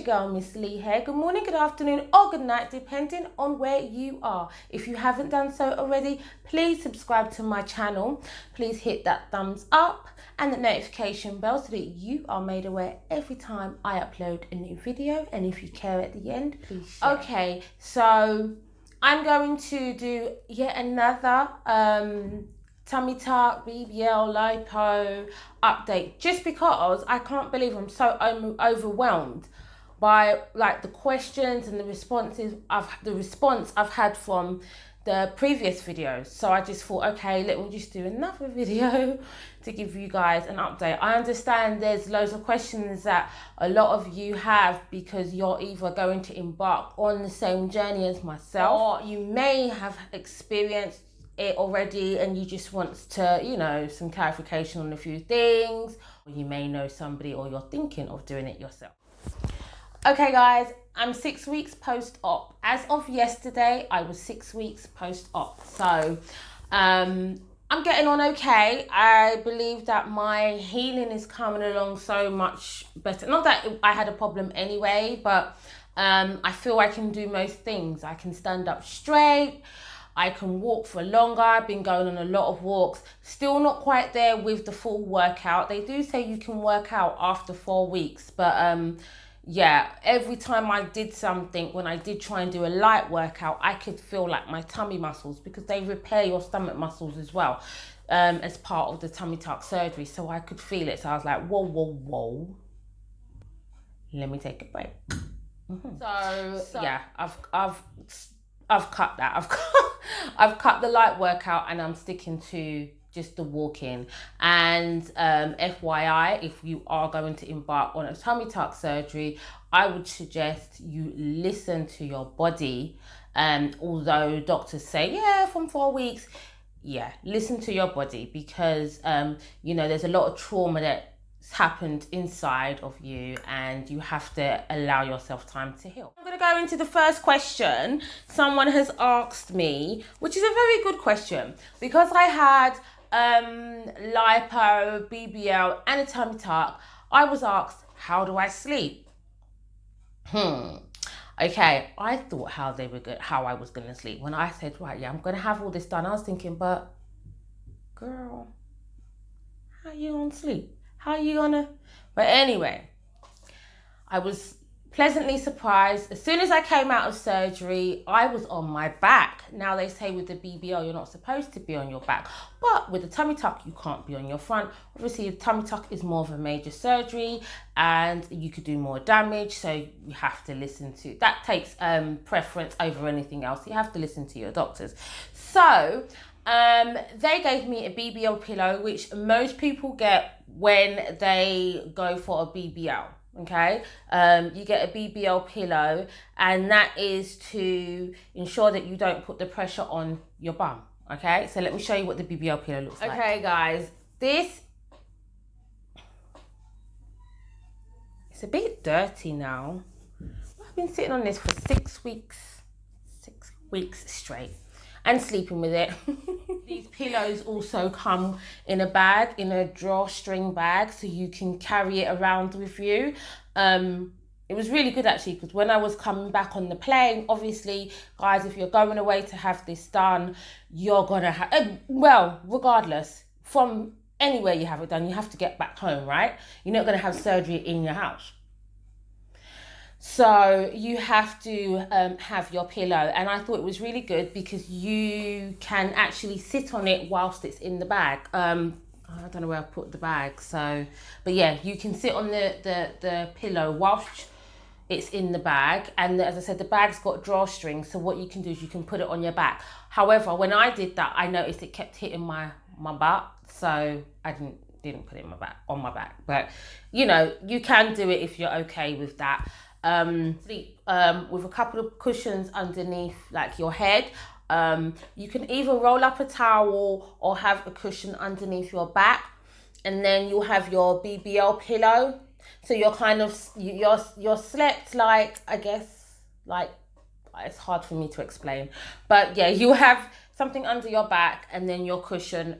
girl, Miss Lee here. Good morning, good afternoon, or good night, depending on where you are. If you haven't done so already, please subscribe to my channel. Please hit that thumbs up and the notification bell so that you are made aware every time I upload a new video. And if you care at the end, please share. Okay, so I'm going to do yet another tummy tuck, BBL, lipo update, just because I can't believe I'm so overwhelmed by like the questions and the response I've had from the previous videos. So I just thought, okay, let me just do another video to give you guys an update. I understand there's loads of questions that a lot of you have because you're either going to embark on the same journey as myself, or you may have experienced it already and you just want to, you know, some clarification on a few things, or you may know somebody or you're thinking of doing it yourself. Okay guys, I'm 6 weeks post-op. As of yesterday, I was 6 weeks post-op. So I'm getting on okay. I believe that my healing is coming along so much better. Not that I had a problem anyway, but I feel I can do most things. I can stand up straight. I can walk for longer. I've been going on a lot of walks. Still not quite there with the full workout. They do say you can work out after 4 weeks, but yeah, every time I did something, when I did try and do a light workout, I could feel like my tummy muscles, because they repair your stomach muscles as well, as part of the tummy tuck surgery. So I could feel it. So I was like, whoa, whoa, whoa. Let me take a break. So yeah, I've cut that. I've cut the light workout and I'm sticking to just the walking. And FYI, if you are going to embark on a tummy tuck surgery, I would suggest you listen to your body. Although doctors say, yeah, from 4 weeks, yeah, listen to your body, because you know, there's a lot of trauma that's happened inside of you and you have to allow yourself time to heal. I'm going to go into the first question someone has asked me, which is a very good question, because I had lipo, BBL and a tummy tuck. I was asked, how do I sleep? Okay, I thought how I was going to sleep. When I said, right, yeah, I'm going to have all this done, I was thinking, but girl, how you going to sleep? How are you gonna? But anyway, I was pleasantly surprised. As soon as I came out of surgery, I was on my back. Now they say with the BBL, you're not supposed to be on your back, but with the tummy tuck, you can't be on your front. Obviously, the tummy tuck is more of a major surgery and you could do more damage. So you have to listen to, that takes preference over anything else. You have to listen to your doctors. So they gave me a BBL pillow, which most people get when they go for a BBL, okay? You get a BBL pillow, and that is to ensure that you don't put the pressure on your bum, okay? So let me show you what the BBL pillow looks like. Okay, guys, it's a bit dirty now. I've been sitting on this for 6 weeks straight, and sleeping with it. These pillows also come in a bag, in a drawstring bag, so you can carry it around with you. It was really good actually, because when I was coming back on the plane, obviously, guys, if you're going away to have this done, you're gonna have, well, regardless, from anywhere you have it done, you have to get back home, right? You're not gonna have surgery in your house. So you have to have your pillow, and I thought it was really good because you can actually sit on it whilst it's in the bag. I don't know where I put the bag, so, but yeah, you can sit on the pillow whilst it's in the bag. And as I said, the bag's got drawstrings, so what you can do is you can put it on your back. However, when I did that, I noticed it kept hitting my butt, so I didn't put it on my back. But you know, you can do it if you're okay with that. Sleep with a couple of cushions underneath like your head. You can either roll up a towel or have a cushion underneath your back, and then you'll have your BBL pillow. So you're kind of, you're slept like, I guess, like, it's hard for me to explain, but yeah, you have something under your back, and then your cushion,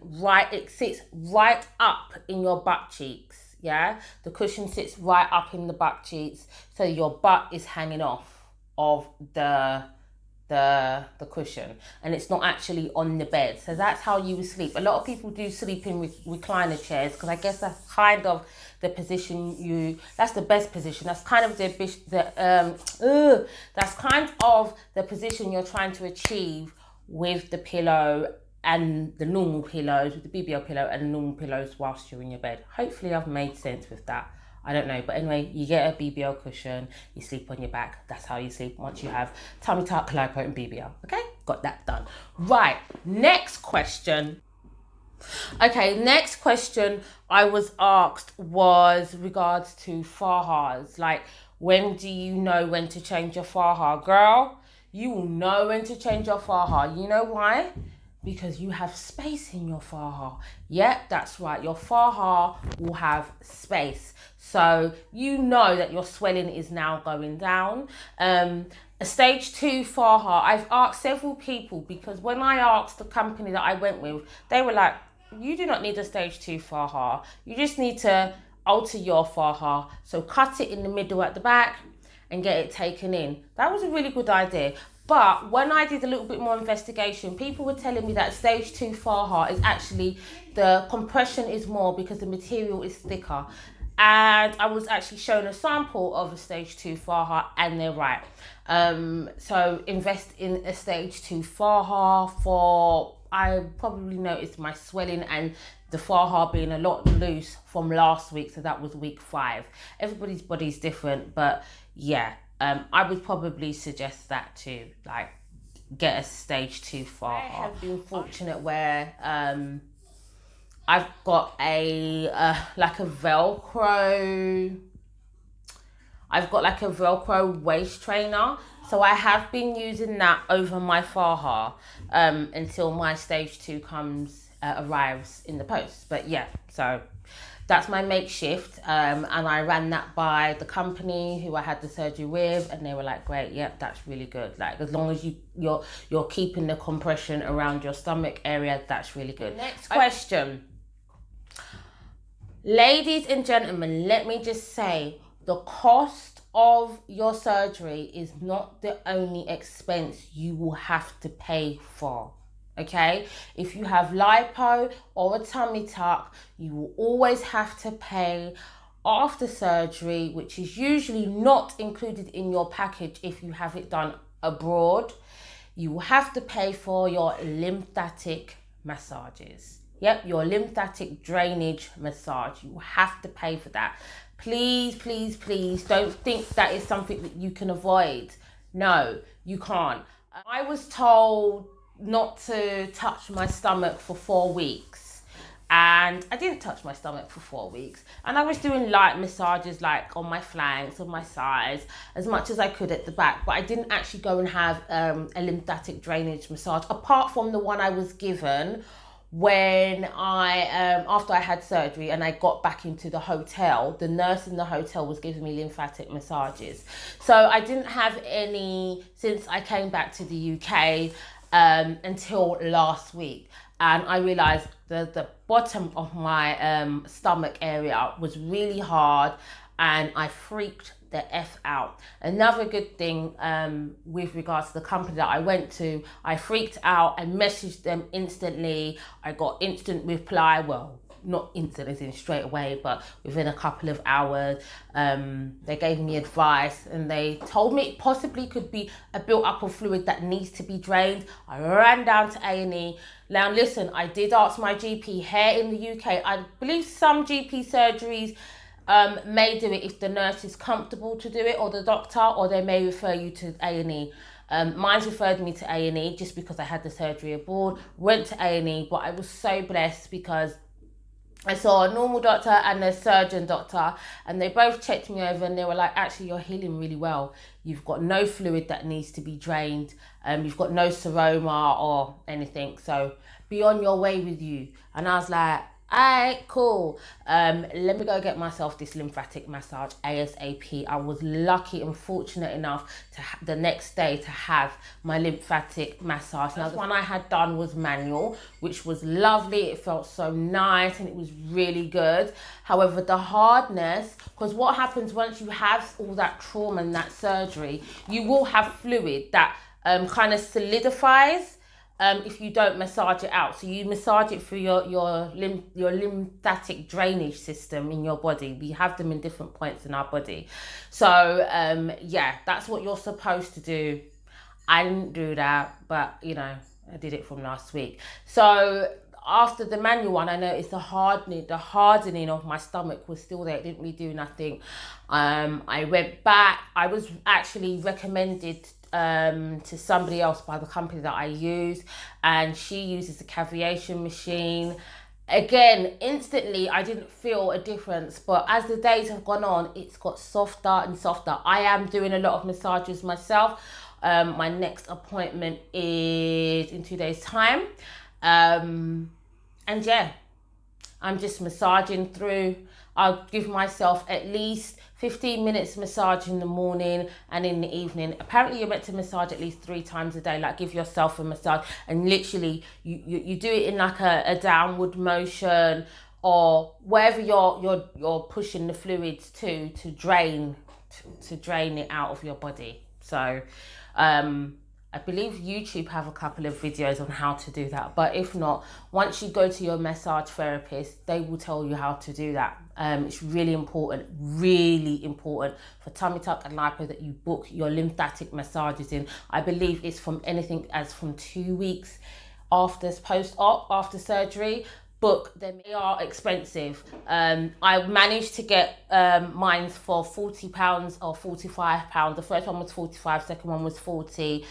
it sits right up in your butt cheeks. yeah? The cushion sits right up in the butt cheeks, so your butt is hanging off of the cushion, and it's not actually on the bed. So that's how you would sleep. A lot of people do sleep in recliner chairs, because I guess that's kind of the position that's the best position. That's kind of that's kind of the position you're trying to achieve with the pillow and the normal pillows, with the BBL pillow and the normal pillows whilst you're in your bed. Hopefully I've made sense with that. I don't know, but anyway, you get a BBL cushion, you sleep on your back. That's how you sleep once you have tummy tuck, lipo, and BBL. Okay, got that done. Right, next question. Okay, next question I was asked was regards to farhas. Like, when do you know when to change your farha? Girl, you will know when to change your farha. You know why? Because you have space in your farha. Yep, that's right. Your farha will have space. So you know that your swelling is now going down. A stage 2 farha, I've asked several people, because when I asked the company that I went with, they were like, you do not need a stage 2 farha. You just need to alter your farha. So cut it in the middle at the back and get it taken in. That was a really good idea. But when I did a little bit more investigation, people were telling me that stage 2 farha is actually, the compression is more because the material is thicker. And I was actually shown a sample of a stage 2 farha, and they're right. So invest in a stage 2 farha. I probably noticed my swelling and the farha being a lot loose from last week, so that was week 5. Everybody's body's different, but yeah, I would probably suggest that too, like get a stage 2 farha. I have been fortunate where I've got a like a Velcro. I've got like a Velcro waist trainer, so I have been using that over my farha until my stage 2 arrives in the post. But yeah, so that's my makeshift, and I ran that by the company who I had the surgery with, and they were like, great, yep, that's really good. Like, as long as you're keeping the compression around your stomach area, that's really good. Next question. Ladies and gentlemen, let me just say, the cost of your surgery is not the only expense you will have to pay for. Okay, if you have lipo or a tummy tuck, you will always have to pay after surgery, which is usually not included in your package if you have it done abroad. You will have to pay for your lymphatic massages. Yep, your lymphatic drainage massage. You will have to pay for that. Please, please, please don't think that is something that you can avoid. No, you can't. I was told not to touch my stomach for 4 weeks, and I didn't touch my stomach for 4 weeks, and I was doing light massages like on my flanks, on my sides, as much as I could at the back, but I didn't actually go and have a lymphatic drainage massage, apart from the one I was given when after I had surgery and I got back into the hotel. The nurse in the hotel was giving me lymphatic massages. So I didn't have any since I came back to the UK until last week, and I realized the bottom of my stomach area was really hard, and I freaked the F out. Another good thing with regards to the company that I went to, I freaked out and messaged them instantly. I got instant reply. Well, not instant as in straight away, but within a couple of hours. They gave me advice, and they told me it possibly could be a built-up of fluid that needs to be drained. I ran down to A&E. Now listen, I did ask my GP here in the UK. I believe some GP surgeries may do it if the nurse is comfortable to do it, or the doctor, or they may refer you to A&E. Mine's referred me to A&E just because I had the surgery abroad. Went to A&E, but I was so blessed because I saw a normal doctor and a surgeon doctor, and they both checked me over, and they were like, actually, you're healing really well. You've got no fluid that needs to be drained. You've got no seroma or anything. So be on your way with you. And I was like, Alright, cool. Let me go get myself this lymphatic massage ASAP. I was lucky and fortunate enough to the next day to have my lymphatic massage. Now, the one I had done was manual, which was lovely. It felt so nice and it was really good. However, the hardness, because what happens once you have all that trauma and that surgery, you will have fluid that kind of solidifies if you don't massage it out. So you massage it through your lymphatic drainage system in your body. We have them in different points in our body. So yeah, that's what you're supposed to do. I didn't do that, but you know, I did it from last week. So after the manual one, I noticed the hardening of my stomach was still there. It didn't really do nothing. I went back. I was actually recommended to somebody else by the company that I use, and she uses the cavitation machine. Again, instantly I didn't feel a difference, but as the days have gone on, it's got softer and softer. I am doing a lot of massages myself. My next appointment is in 2 days time, and yeah, I'm just massaging through. I'll give myself at least 15 minutes massage in the morning and in the evening. Apparently you're meant to massage at least 3 times a day, like give yourself a massage, and literally you do it in like a downward motion or wherever you're pushing the fluids to drain it out of your body. So I believe YouTube have a couple of videos on how to do that, but if not, once you go to your massage therapist, they will tell you how to do that. It's really important for tummy tuck and lipo that you book your lymphatic massages in. I believe it's from anything as from 2 weeks after post-op, after surgery. Book them. They are expensive. I managed to get mine for £40 or £45. The first one was 45, second one was 40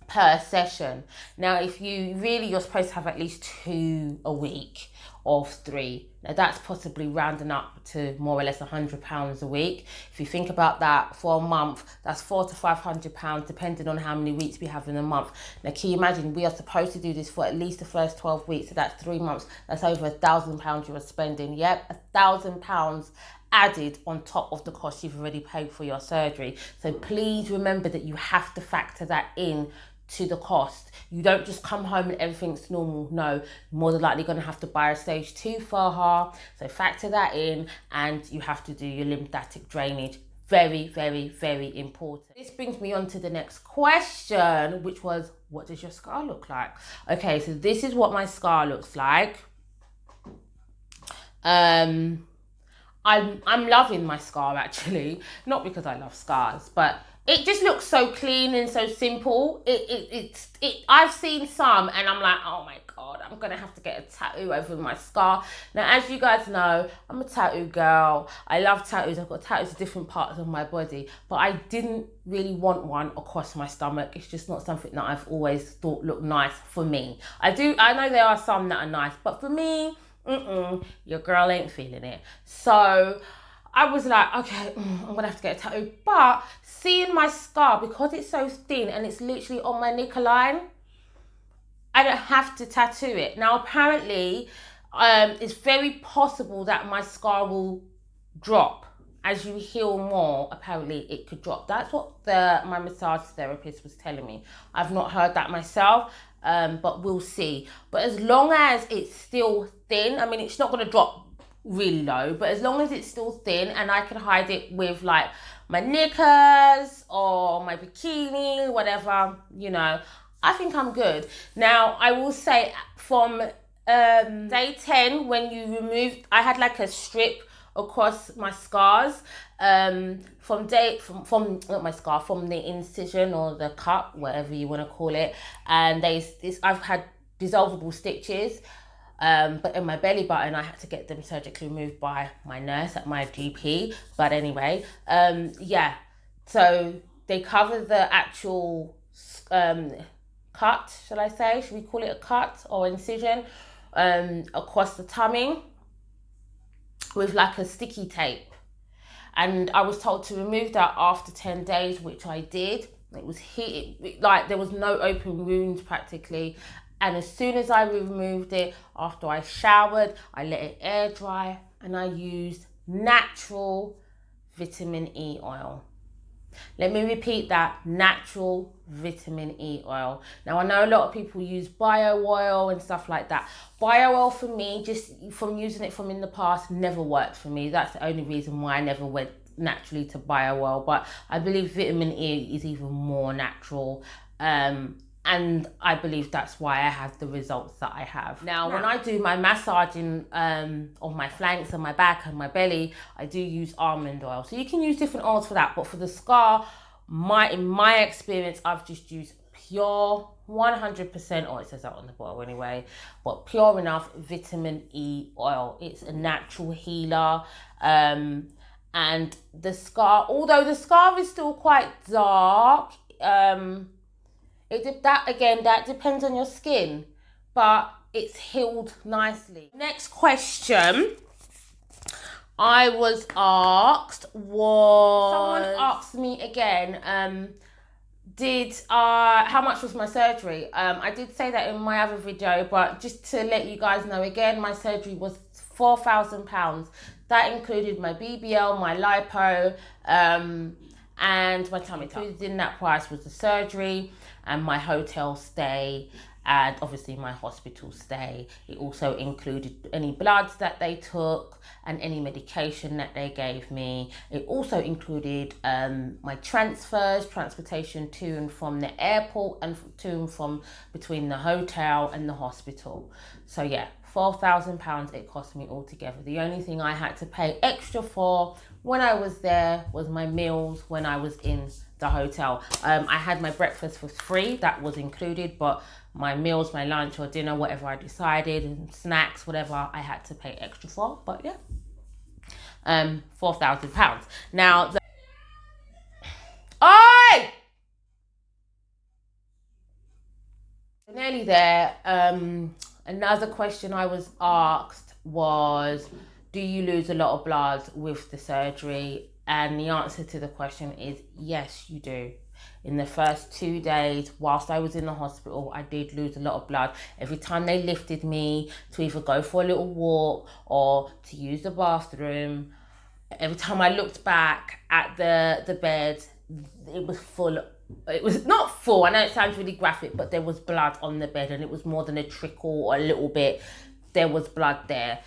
per session. Now, if you're supposed to have at least 2 a week of 3. Now that's possibly rounding up to more or less £100 a week. If you think about that for a month, that's £400 to £500 depending on how many weeks we have in a month. Now can you imagine, we are supposed to do this for at least the first 12 weeks, so that's 3 months. That's over £1,000 you are spending. Yep, £1,000 added on top of the cost you've already paid for your surgery. So please remember that you have to factor that in to the cost. You don't just come home and everything's normal. No, more than likely going to have to buy a stage 2 farha. So factor that in, and you have to do your lymphatic drainage. Very, very, very important. This brings me on to the next question, which was, what does your scar look like? Okay, so this is what my scar looks like. I'm loving my scar actually, not because I love scars, but it just looks so clean and so simple. I've seen some and I'm like, oh my God, I'm gonna have to get a tattoo over my scar. Now, as you guys know, I'm a tattoo girl. I love tattoos. I've got tattoos of different parts of my body, but I didn't really want one across my stomach. It's just not something that I've always thought looked nice for me. I know there are some that are nice, but for me, your girl ain't feeling it. So I was like, okay, I'm gonna have to get a tattoo. But seeing my scar, because it's so thin and it's literally on my knicker-line, I don't have to tattoo it. Now, apparently, it's very possible that my scar will drop. As you heal more, apparently it could drop. That's what my massage therapist was telling me. I've not heard that myself, but we'll see. But as long as it's still thin, I mean, it's not gonna drop really low, but as long as it's still thin and I can hide it with like my knickers or my bikini, whatever, you know, I think I'm good. Now, I will say from day 10, when you removed, I had like a strip across my scars, from the incision or the cut, whatever you want to call it, and I've had dissolvable stitches. But in my belly button, I had to get them surgically removed by my nurse at my GP. But anyway, yeah. So they cover the actual cut, shall I say? Should we call it a cut or incision? Across the tummy with like a sticky tape. And I was told to remove that after 10 days, which I did. It was like there was no open wounds practically. And as soon as I removed it, after I showered, I let it air dry and I used natural vitamin E oil. Let me repeat that, natural vitamin E oil. Now, I know a lot of people use bio oil and stuff like that. Bio oil for me, just from using it from in the past, never worked for me. That's the only reason why I never went naturally to bio oil. But I believe vitamin E is even more natural. And I believe that's why I have the results that I have. Now, when I do my massaging of my flanks and my back and my belly, I do use almond oil. So you can use different oils for that. But for the scar, in my experience, I've just used pure 100%, or it says that on the bottle anyway, but pure enough vitamin E oil. It's a natural healer. And the scar, although the scar is still quite dark, that depends on your skin, but it's healed nicely. Next question I was asked was, someone asked me again, how much was my surgery? I did say that in my other video, but just to let you guys know again, my surgery was £4,000. That included my BBL, my lipo, and my tummy tuck. Included in that price was the surgery and my hotel stay, and obviously my hospital stay. It also included any bloods that they took and any medication that they gave me. It also included my transportation to and from the airport and to and from between the hotel and the hospital. So yeah, £4,000 it cost me altogether. The only thing I had to pay extra for when I was there was my meals when I was in the hotel. I had my breakfast for free, that was included, but my meals, my lunch or dinner, whatever I decided, and snacks, whatever, I had to pay extra for. But yeah, £4,000. Now, nearly there. Another question I was asked was, do you lose a lot of blood with the surgery? And the answer to the question is yes, you do. In the first 2 days, whilst I was in the hospital, I did lose a lot of blood. Every time they lifted me to either go for a little walk or to use the bathroom, every time I looked back at the bed, it was full. It was not full, I know it sounds really graphic, but there was blood on the bed, and it was more than a trickle or a little bit. There was blood there.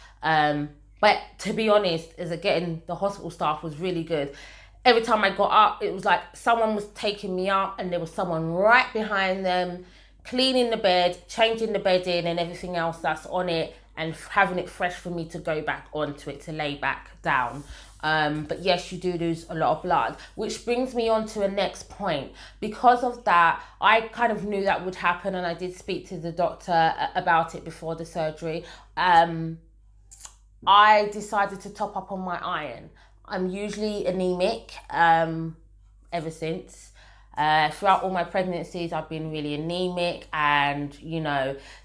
But to be honest, the hospital staff was really good. Every time I got up, it was like someone was taking me up and there was someone right behind them, cleaning the bed, changing the bed in and everything else that's on it, and having it fresh for me to go back onto it, to lay back down. But yes, you do lose a lot of blood, which brings me on to a next point. Because of that, I kind of knew that would happen, and I did speak to the doctor about it before the surgery. I decided to top up on my iron. I'm usually anemic ever since. Throughout all my pregnancies, I've been really anemic, and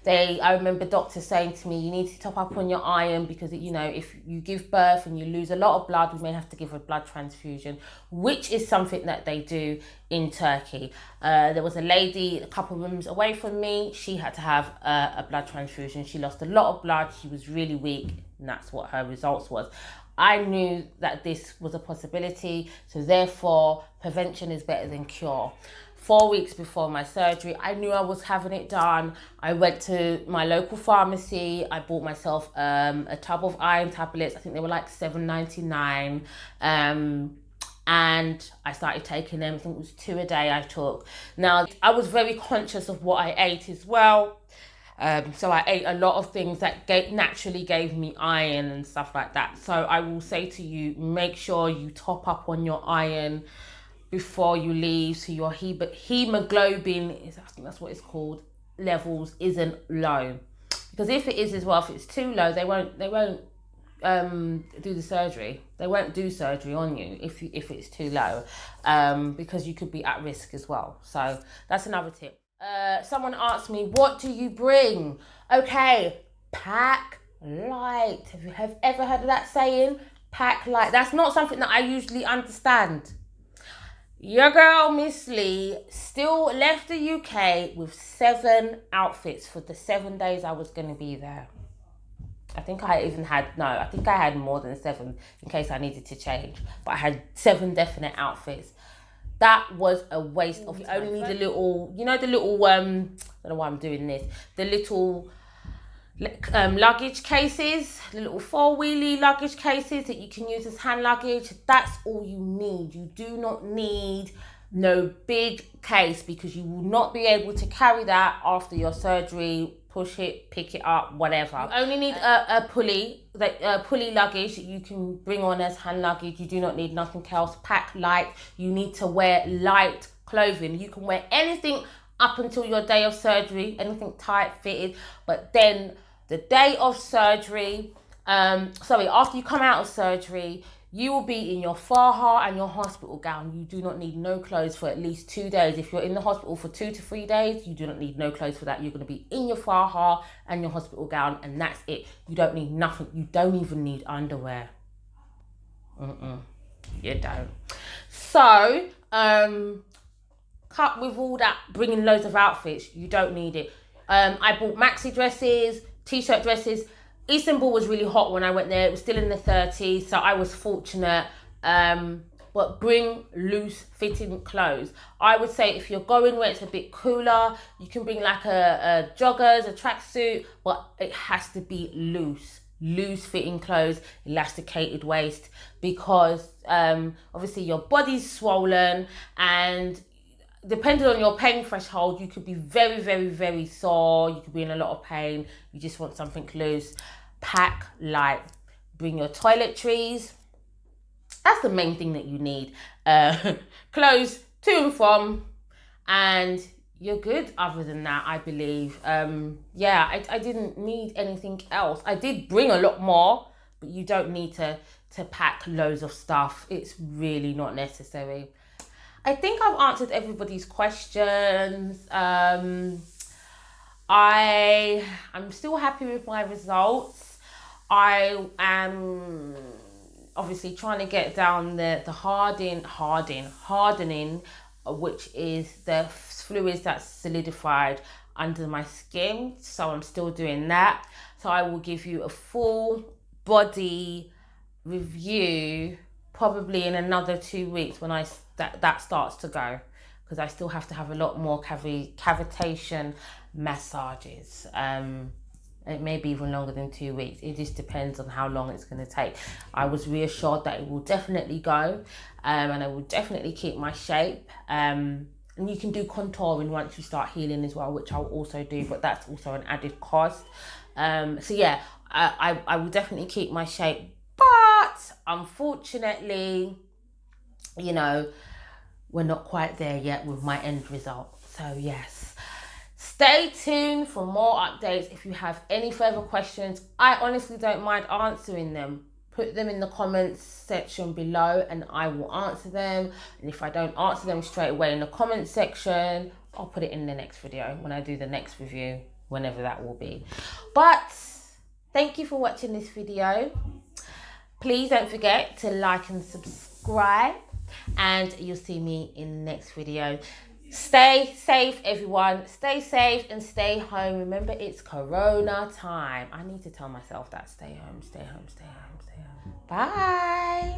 I remember doctors saying to me, you need to top up on your iron because if you give birth and you lose a lot of blood, we may have to give a blood transfusion, which is something that they do in Turkey. There was a lady a couple of rooms away from me. She had to have a blood transfusion. She lost a lot of blood. She was really weak, and that's what her results was. I knew that this was a possibility, so therefore prevention is better than cure. 4 weeks before my surgery, I knew I was having it done. I went to my local pharmacy. I bought myself a tub of iron tablets. I think they were like $7.99. And I started taking them. I think it was 2 a day I took. Now, I was very conscious of what I ate as well. So I ate a lot of things that naturally gave me iron and stuff like that. So I will say to you, make sure you top up on your iron before you leave, so your hemoglobin, I think that's what it's called, levels isn't low. Because if it is as well, if it's too low, they won't do the surgery. They won't do surgery on you if it's too low, because you could be at risk as well. So that's another tip. Someone asked me, what do you bring? Okay, pack light. Have you ever heard of that saying? Pack light. That's not something that I usually understand. Your girl, Miss Lee, still left the UK with 7 outfits for the 7 days I was going to be there. I think I had more than 7 in case I needed to change. But I had 7 definite outfits. That was a waste of time. You only need a little, I don't know why I'm doing this, the little luggage cases, the little 4-wheelie luggage cases that you can use as hand luggage. That's all you need. You do not need no big case, because you will not be able to carry that after your surgery. Push it, pick it up, whatever. You only need a pulley luggage that you can bring on as hand luggage. You do not need nothing else. Pack light. You need to wear light clothing. You can wear anything up until your day of surgery, anything tight fitted, but then the day of surgery, after you come out of surgery, you will be in your farha and your hospital gown. You do not need no clothes for at least 2 days. If you're in the hospital for 2 to 3 days, you do not need no clothes for that. You're going to be in your farha and your hospital gown, and that's it. You don't need nothing. You don't even need underwear. You don't. So, cut with all that bringing loads of outfits. You don't need it. I bought maxi dresses, t-shirt dresses. Istanbul was really hot when I went there. It was still in the 30s, so I was fortunate. But bring loose fitting clothes. I would say if you're going where it's a bit cooler, you can bring like a joggers, a tracksuit, but it has to be loose fitting clothes, elasticated waist, because obviously your body's swollen, and depending on your pain threshold, you could be very, very, very sore. You could be in a lot of pain. You just want something loose. Pack light. Bring your toiletries. That's the main thing that you need. Clothes to and from, and you're good. Other than that, I believe. I didn't need anything else. I did bring a lot more, but you don't need to pack loads of stuff. It's really not necessary. I think I've answered everybody's questions. I'm still happy with my results. I am obviously trying to get down the hardening, which is the fluids that's solidified under my skin. So I'm still doing that. So I will give you a full body review probably in another 2 weeks when that starts to go, because I still have to have a lot more cavitation massages. It may be even longer than 2 weeks. It just depends on how long it's going to take. I was reassured that it will definitely go, and I will definitely keep my shape. And you can do contouring once you start healing as well, which I'll also do, but that's also an added cost. I will definitely keep my shape. But unfortunately, we're not quite there yet with my end result. So yes, stay tuned for more updates. If you have any further questions, I honestly don't mind answering them. Put them in the comments section below and I will answer them. And if I don't answer them straight away in the comments section, I'll put it in the next video when I do the next review, whenever that will be. But thank you for watching this video. Please don't forget to like and subscribe, and you'll see me in the next video. Stay safe, everyone. Stay safe and stay home. Remember, it's Corona time. I need to tell myself that. Stay home, stay home, stay home, stay home. Bye.